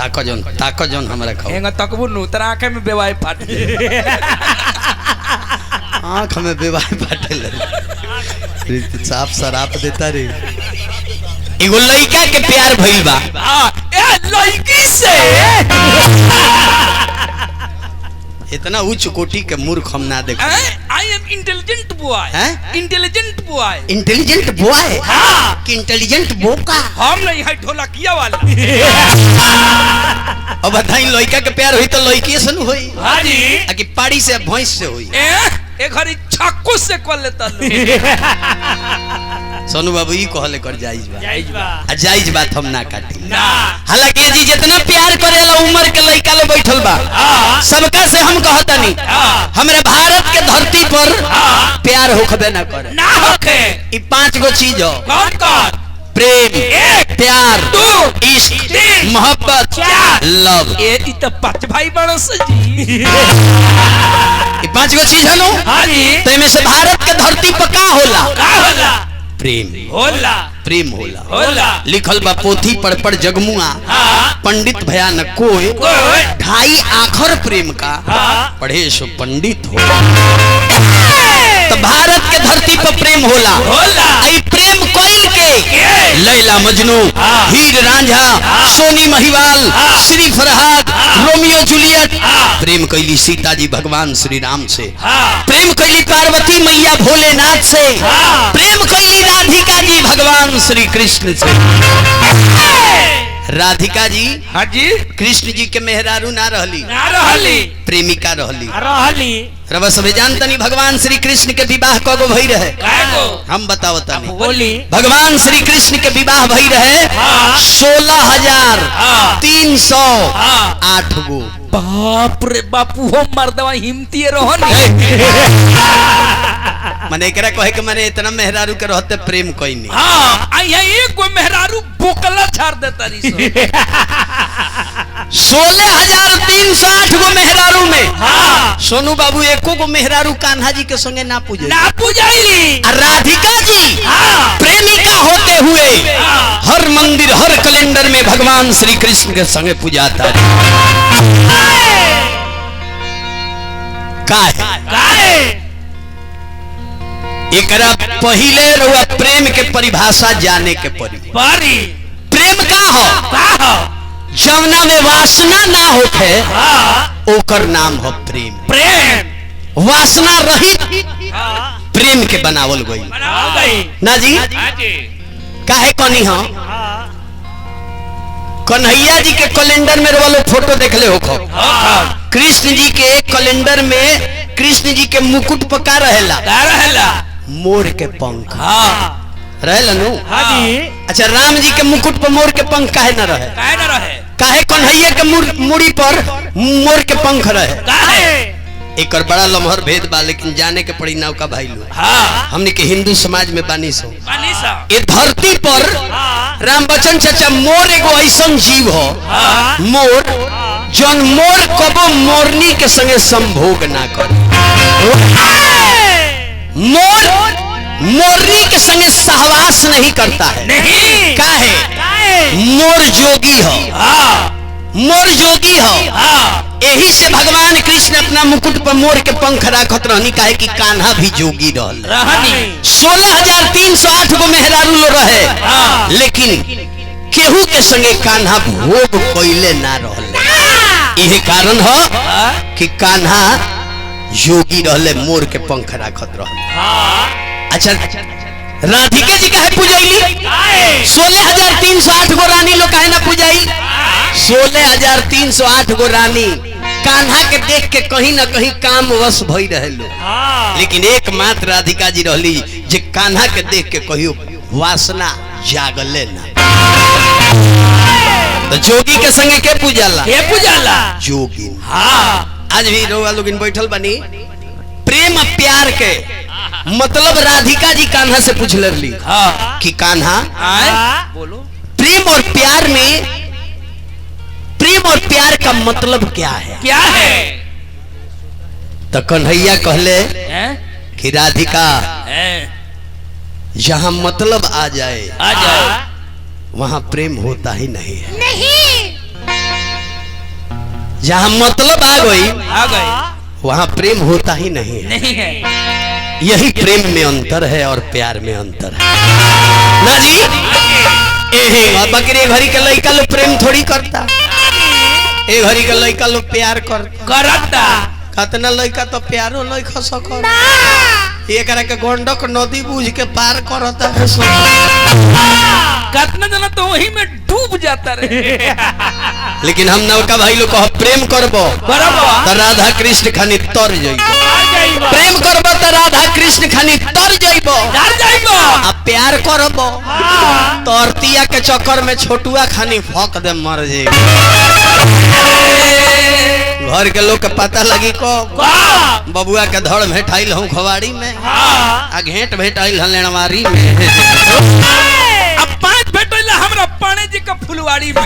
ताको जौन हमरा खाओ हेंगा तकबू नु तरा आंखे में बेवाई फाट आँख में बेवाई फाटे साफ शराब देता रे एगो लड़का के प्यार भइल बा ए लड़की से इतना उच्च कोटि के मूर्ख हम ना देख I am intelligent boy intelligent boy intelligent boy कि इंटेलिजेंट बोका हम नहीं है ढोलकिया वाला अब बताई लड़का के प्यार हुई तो लड़की से न हुई हां जी कि पाड़ी से भैंस से हुई ए घरी छक्कू से कर लेता सोनू बाबू ई कहले कर जायज बा जायज बात हम ना काटी ना हालांकि जी जितना प्यार करेला उम्र के लड़का ले बैठल बा सबका से हम कहतनी हमरे भारत के धरती पर प्यार होखबे ना करे ना होखे ई 5 गो चीज हो कौन प्रेम प्यार इश्क मोहब्बत लव ए ई तो 5 भाई बड़ो से जी ई 5 गो चीज है नो हां जी ते में से भारत के धरती पर का होला प्रेम होला प्रेम होला लिखल बा पोथी पढ़ जगमुआ पंडित भयानक कोई ढाई आखर प्रेम का पढ़े सो पंडित हो तो भारत के धरती पर प्रेम होला आई प्रेम कोइल के लैला मजनू हीर रांझा सोनी महिवाल श्री फरहाद रोमियो जूलियट प्रेम कैली सीता जी भगवान श्री राम से प्रेम कैली पार्वती मैया भोलेनाथ से प्रेम कैली राधिका जी भगवान श्री कृष्ण से राधिका जी हां जी कृष्ण जी के मेहरारू ना रहली प्रेमिका रहली रवा सब जानतनी भगवान श्री कृष्ण के विवाह कगो भई रहे हम बतावतनी बोली भगवान श्री कृष्ण के विवाह भई रहे 16,308 गो बाप रे बापू हो मर्दवा हिम्मती रोहन माने एकरा कहे के माने इतना मेहरारू के रहते प्रेम कोई नहीं हां आई एक गो मेहरारू बोकला छाड़ देता री 16,308 गो मेहरारू में सोनू बाबू एको गो मेहरारू कान्हा जी के संगे ना पूजाइली राधिका जी प्रेमिका होते हुए हर मंदिर हर कैलेंडर में भगवान श्री कृष्ण के संगे पूजाता काहे एकरा पहिले रहुआ प्रेम के परिभाषा जाने के पड़ी प्रेम का हो जवना में वासना ना होखे ओकर नाम हो प्रेम वासना रहित प्रेम के बनावल गई ना जी काहे कनी हो कन्हैया जी के कैलेंडर में वालो फोटो देखले हो कृष्ण जी के एक कैलेंडर में कृष्ण जी के मुकुट पका रहेला मोर के पंख रहेला नु अच्छा राम जी के मुकुट पर मोर के पंख काहे ना रहे काहे कन्हैया के मुड़ी पर मोर के पंख रहे एक बड़ा लम्हर भेद बा लेकिन जाने के पड़ी नाव का भाई लोग हमने के हिंदू समाज में बानी सो ये धरती पर राम बच्चन चाचा मोर एगो ऐसा जीव हो मोर जौन मोर कबो मोरनी के संगे संभोग ना कर मोर मोरनी के संगे सहवास नहीं करता है काहे मोर जोगी हो यही से भगवान कृष्ण अपना मुकुट पर मोर के पंख राखत रहनी काहे कि कान्हा भी जोगी रहनी 16,308 गो मेहरारू लो रहे लेकिन केहू के संगे कान्हा भोग कोइले ना रहले यही कारण हो कि कान्हा योगी रहले मोर के पंख राखत रहले अच्छा राधिका जी काहे पूजाइली 16,308 गो रानी लोग काहे ना पूजाई 16,308 गो रानी कान्हा के देख के कहीं ना कहीं काम वश भई रहे लोग लेकिन एकमात्र राधिका जी रहली जे कान्हा के देख के कहियो वासना जागले ना तो जोगी के संगे के पूजाला जोगी आज भी रोवा लोग बैठल बनी प्रेम प्यार के मतलब राधिका जी कान्हा से पूछ ली कि कान्हा बोलो प्रेम और प्यार का मतलब क्या है तो कन्हैया कहले कि राधिका जहां मतलब आ जाए वहां प्रेम होता ही नहीं है जहाँ मतलब आ गई आ गए वहाँ प्रेम होता ही नहीं है। नहीं है। यही प्रेम में अंतर है और प्यार में अंतर है ना जी। बकरी घड़ी के लड़का लोग प्रेम थोड़ी करता, ए घड़ी के लड़का लोग प्यार करता। कतना लड़का तो प्यारो नहीं खस कर एकरा के गंडक नदी बूझ के पार करता है। कितना जना तो वही में डूब जाता रहे। लेकिन हम नौका भाई लोग कह प्रेम करबो तो राधा कृष्ण खानी तर जइबो, प्रेम करबो तो राधा कृष्ण खानी तर जइबो, आ प्यार करबो तो अरतिया के चक्कर में छोटुआ खानी फक दे मर जइबो। घर के लोग के पता लगी को बबुआ के धड़ भेटाइल हूँ खवाड़ी में, आ घेंट भेटाइल हूँ लेनवारी में, अब 5 भेटल हमरा पाने जी का फुलवाड़ी में।